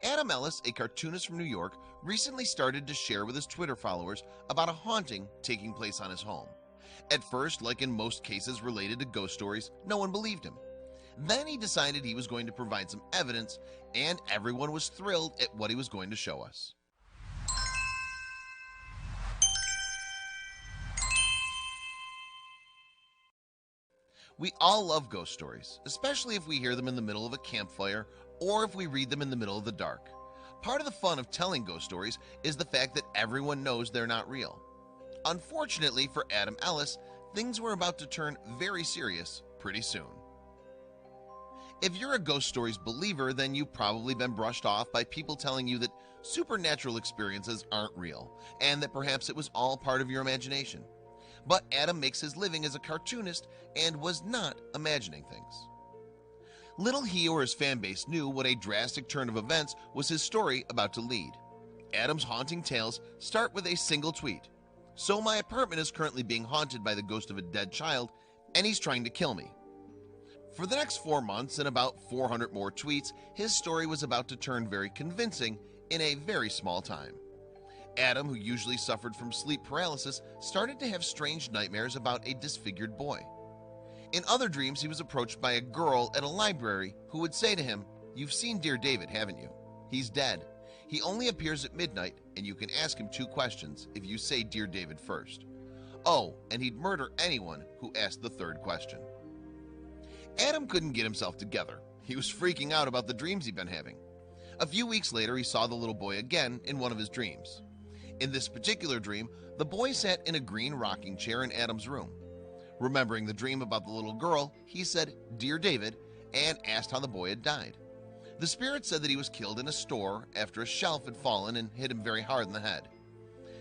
Adam Ellis, a cartoonist from New York, recently started to share with his Twitter followers about a haunting taking place on his home. At first, like in most cases related to ghost stories, no one believed him. Then he decided he was going to provide some evidence, and everyone was thrilled at what he was going to show us. We all love ghost stories, especially if we hear them in the middle of a campfire or if we read them in the middle of the dark. Part of the fun of telling ghost stories is the fact that everyone knows they're not real. Unfortunately for Adam Ellis, things were about to turn very serious pretty soon. If you're a ghost stories believer, then you've probably been brushed off by people telling you that supernatural experiences aren't real and that perhaps it was all part of your imagination. But Adam makes his living as a cartoonist and was not imagining things. Little he or his fan base knew what a drastic turn of events was his story about to lead. Adam's haunting tales start with a single tweet. "So my apartment is currently being haunted by the ghost of a dead child, and he's trying to kill me." For the next 4 months and about 400 more tweets, his story was about to turn very convincing in a very small time. Adam, who usually suffered from sleep paralysis, started to have strange nightmares about a disfigured boy. In other dreams, he was approached by a girl at a library who would say to him, "You've seen Dear David, haven't you? He's dead. He only appears at midnight, and you can ask him 2 questions if you say Dear David first. Oh, and he'd murder anyone who asked the 3rd question." Adam couldn't get himself together. He was freaking out about the dreams he'd been having. A few weeks later, he saw the little boy again in one of his dreams. In this particular dream, the boy sat in a green rocking chair in Adam's room. Remembering the dream about the little girl, he said, "Dear David," and asked how the boy had died. The spirit said that he was killed in a store after a shelf had fallen and hit him very hard in the head.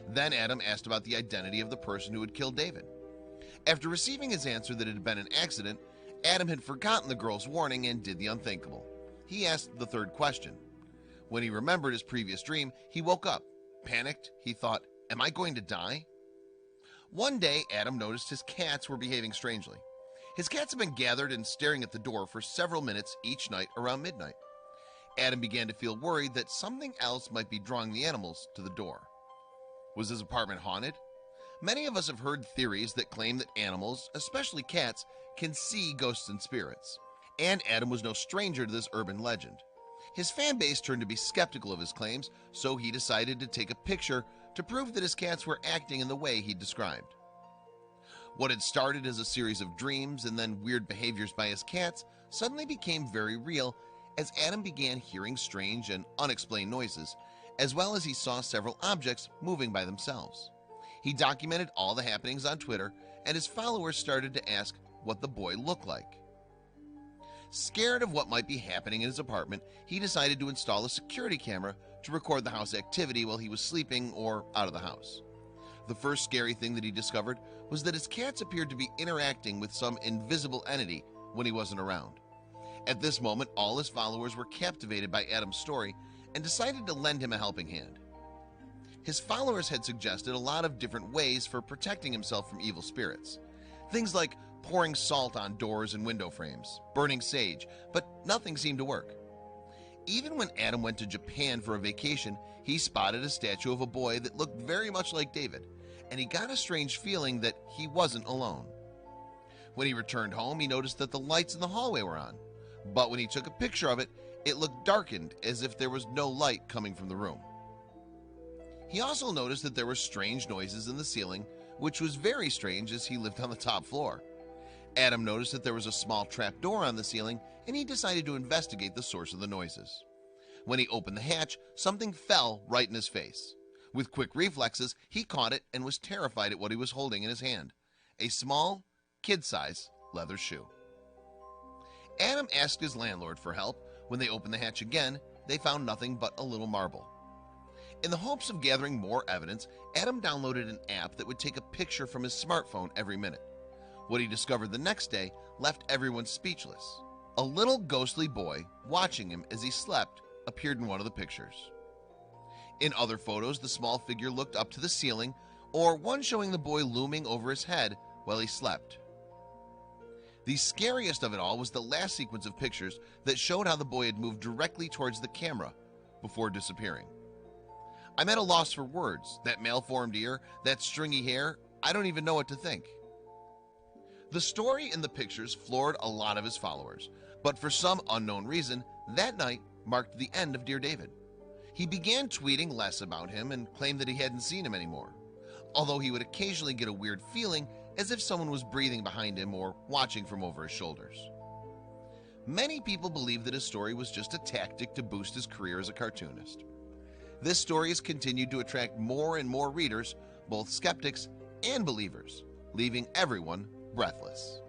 Then Adam asked about the identity of the person who had killed David. After receiving his answer that it had been an accident, Adam had forgotten the girl's warning and did the unthinkable. He asked the 3rd question. When he remembered his previous dream, he woke up. Panicked, he thought, "Am I going to die?" One day, Adam noticed his cats were behaving strangely. His cats had been gathered and staring at the door for several minutes each night around midnight. Adam began to feel worried that something else might be drawing the animals to the door. Was his apartment haunted? Many of us have heard theories that claim that animals, especially cats, can see ghosts and spirits. And Adam was no stranger to this urban legend. His fan base turned to be skeptical of his claims, so he decided to take a picture to prove that his cats were acting in the way he described. What had started as a series of dreams and then weird behaviors by his cats suddenly became very real as Adam began hearing strange and unexplained noises, as well as he saw several objects moving by themselves. He documented all the happenings on Twitter, and his followers started to ask what the boy looked like. Scared of what might be happening in his apartment, he decided to install a security camera to record the house activity while he was sleeping or out of the house. The first scary thing that he discovered was that his cats appeared to be interacting with some invisible entity when he wasn't around. At this moment, all his followers were captivated by Adam's story and decided to lend him a helping hand. His followers had suggested a lot of different ways for protecting himself from evil spirits. Things like pouring salt on doors and window frames, burning sage, but nothing seemed to work. Even when Adam went to Japan for a vacation, he spotted a statue of a boy that looked very much like David, and he got a strange feeling that he wasn't alone. When he returned home, he noticed that the lights in the hallway were on, but when he took a picture of it, it looked darkened as if there was no light coming from the room. He also noticed that there were strange noises in the ceiling, which was very strange as he lived on the top floor. Adam noticed that there was a small trap door on the ceiling, and he decided to investigate the source of the noises. When he opened the hatch, something fell right in his face. With quick reflexes, he caught it and was terrified at what he was holding in his hand, a small, kid-size leather shoe. Adam asked his landlord for help. When they opened the hatch again, they found nothing but a little marble. In the hopes of gathering more evidence, Adam downloaded an app that would take a picture from his smartphone every minute. What he discovered the next day left everyone speechless. A little ghostly boy watching him as he slept appeared in one of the pictures. In other photos, the small figure looked up to the ceiling, or one showing the boy looming over his head while he slept. The scariest of it all was the last sequence of pictures that showed how the boy had moved directly towards the camera, before disappearing. I'm at a loss for words. That malformed ear, that stringy hair, I don't even know what to think. The story and the pictures floored a lot of his followers, but for some unknown reason, that night marked the end of Dear David. He began tweeting less about him and claimed that he hadn't seen him anymore, although he would occasionally get a weird feeling as if someone was breathing behind him or watching from over his shoulders. Many people believe that his story was just a tactic to boost his career as a cartoonist. This story has continued to attract more and more readers, both skeptics and believers, leaving everyone breathless.